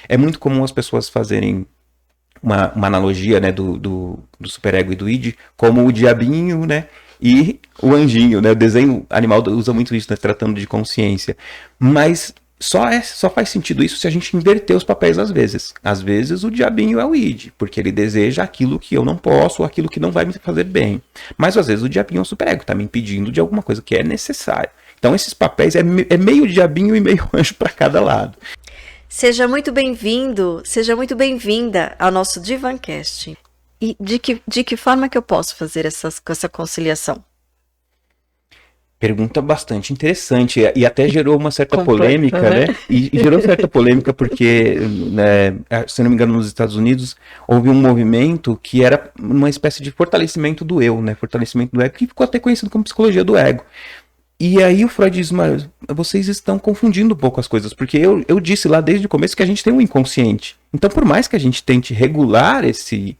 É muito comum as pessoas fazerem uma analogia, né, do superego e do id como o diabinho, né, e o anjinho, né? O desenho animal usa muito isso, né, tratando de consciência. Mas só faz sentido isso se a gente inverter os papéis às vezes. Às vezes o diabinho é o id, porque ele deseja aquilo que eu não posso, ou aquilo que não vai me fazer bem. Mas às vezes o diabinho é o superego, está me impedindo de alguma coisa que é necessário. Então esses papéis é meio diabinho e meio anjo para cada lado. Seja muito bem-vindo, seja muito bem-vinda ao nosso Divancast. E de que forma que eu posso fazer essa conciliação? Pergunta bastante interessante e até gerou uma certa Complexa, polêmica, né? E gerou certa polêmica porque, né, se não me engano, nos Estados Unidos houve um movimento que era uma espécie de fortalecimento do eu, né? Fortalecimento do ego, que ficou até conhecido como psicologia do ego. E aí o Freud diz, mas vocês estão confundindo um pouco as coisas, porque eu disse lá desde o começo que a gente tem um inconsciente. Então, por mais que a gente tente regular esse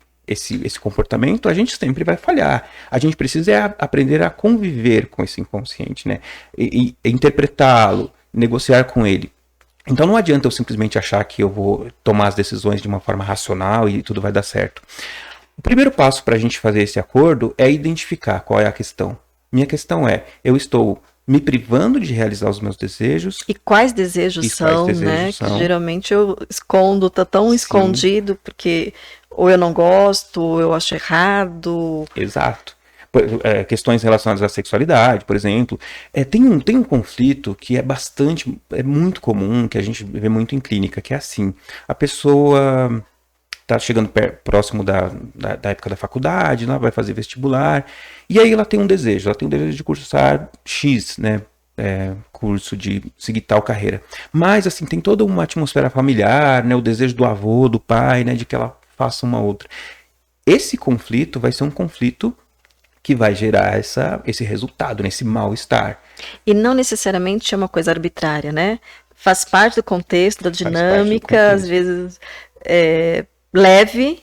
comportamento, a gente sempre vai falhar. A gente precisa aprender a conviver com esse inconsciente, né? E interpretá-lo, negociar com ele. Então não adianta eu simplesmente achar que eu vou tomar as decisões de uma forma racional e tudo vai dar certo. O primeiro passo para a gente fazer esse acordo é identificar qual é a questão. Minha questão é, eu estou me privando de realizar os meus desejos. E quais desejos são, né? Que geralmente eu escondo, tá tão escondido, porque ou eu não gosto, ou eu acho errado. Exato. Questões relacionadas à sexualidade, por exemplo. Tem um conflito que é muito comum, que a gente vê muito em clínica, que é assim, a pessoa está chegando próximo da época da faculdade, né, vai fazer vestibular, e aí ela tem um desejo de cursar X, né, curso de seguir tal carreira. Mas, assim, tem toda uma atmosfera familiar, né, o desejo do avô, do pai, né, de que ela faça uma outra. Esse conflito vai ser um conflito que vai gerar esse resultado, esse mal-estar. E não necessariamente é uma coisa arbitrária, né? Faz parte do contexto, da dinâmica, às vezes leve,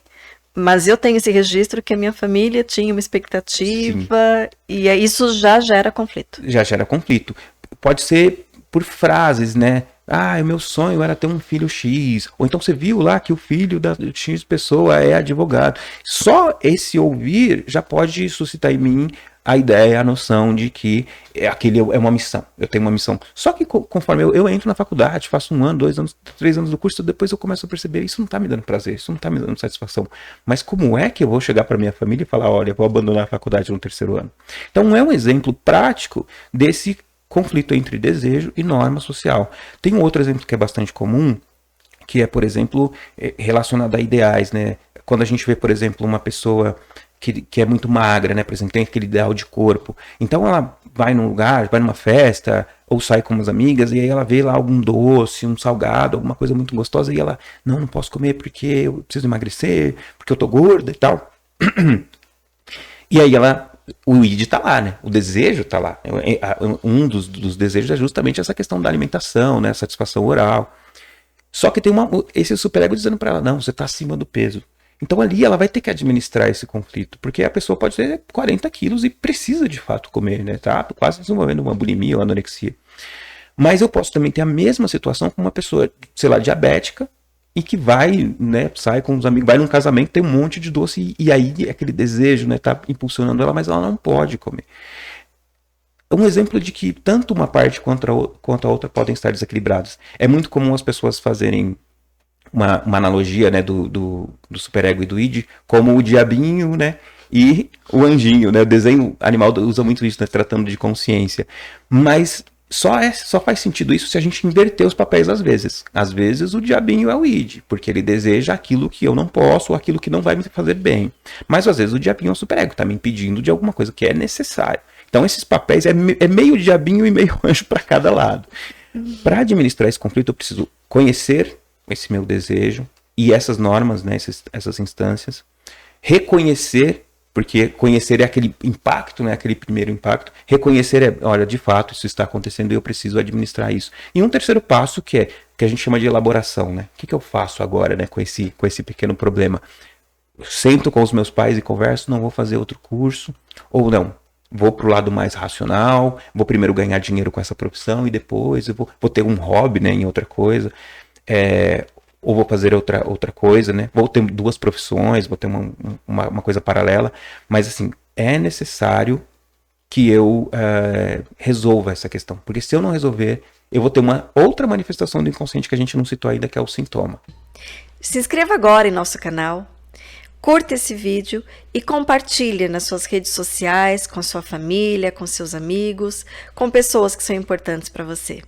mas eu tenho esse registro que a minha família tinha uma expectativa. Sim. E isso já gera conflito. Já gera conflito. Pode ser por frases, né? Ah, o meu sonho era ter um filho X. Ou então você viu lá que o filho da X pessoa é advogado. Só esse ouvir já pode suscitar em mim a ideia, a noção de que aquele é uma missão. Eu tenho uma missão. Só que conforme eu entro na faculdade, faço 1 ano, 2 anos, 3 anos do curso, depois eu começo a perceber, isso não está me dando prazer, isso não está me dando satisfação. Mas como é que eu vou chegar para minha família e falar, olha, eu vou abandonar a faculdade no 3º ano? Então é um exemplo prático desse conflito entre desejo e norma social. Tem um outro exemplo que é bastante comum, que é, por exemplo, relacionado a ideais, né? Quando a gente vê, por exemplo, uma pessoa que é muito magra, né? Por exemplo, tem aquele ideal de corpo. Então ela vai num lugar, vai numa festa, ou sai com umas amigas, e aí ela vê lá algum doce, um salgado, alguma coisa muito gostosa, e ela, não posso comer porque eu preciso emagrecer, porque eu tô gorda e tal. E aí o id tá lá, né? O desejo tá lá. Um dos desejos é justamente essa questão da alimentação, né? Satisfação oral. Só que tem esse superego dizendo para ela, não, você tá acima do peso. Então ali ela vai ter que administrar esse conflito, porque a pessoa pode ter 40 quilos e precisa de fato comer, né? Tá quase desenvolvendo uma bulimia ou anorexia. Mas eu posso também ter a mesma situação com uma pessoa, sei lá, diabética, e que vai, né, sai com os amigos, vai num casamento, tem um monte de doce, e aí aquele desejo, né, tá impulsionando ela, mas ela não pode comer. Um exemplo de que tanto uma parte quanto a outra podem estar desequilibradas. É muito comum as pessoas fazerem uma analogia, né, do superego e do id como o diabinho, né, e o anjinho, né? O desenho animal usa muito isso, né, tratando de consciência. Mas só faz sentido isso se a gente inverter os papéis às vezes. Às vezes o diabinho é o id, porque ele deseja aquilo que eu não posso, ou aquilo que não vai me fazer bem. Mas às vezes o diabinho é o superego, está me impedindo de alguma coisa que é necessário. Então esses papéis é meio diabinho e meio anjo para cada lado. Para administrar esse conflito eu preciso conhecer esse meu desejo e essas normas, né, essas instâncias, reconhecer, porque conhecer é aquele impacto, né, aquele primeiro impacto, reconhecer é, olha, de fato isso está acontecendo e eu preciso administrar isso. E um terceiro passo que a gente chama de elaboração, né, o que eu faço agora, né, com esse pequeno problema? Sento com os meus pais e converso, não vou fazer outro curso, ou não, vou para o lado mais racional, vou primeiro ganhar dinheiro com essa profissão e depois eu vou ter um hobby, né, em outra coisa. ou vou fazer outra coisa, né? Vou ter 2 profissões, vou ter uma coisa paralela, mas assim, é necessário que eu resolva essa questão, porque se eu não resolver, eu vou ter uma outra manifestação do inconsciente que a gente não citou ainda, que é o sintoma. Se inscreva agora em nosso canal, curta esse vídeo e compartilhe nas suas redes sociais, com sua família, com seus amigos, com pessoas que são importantes para você.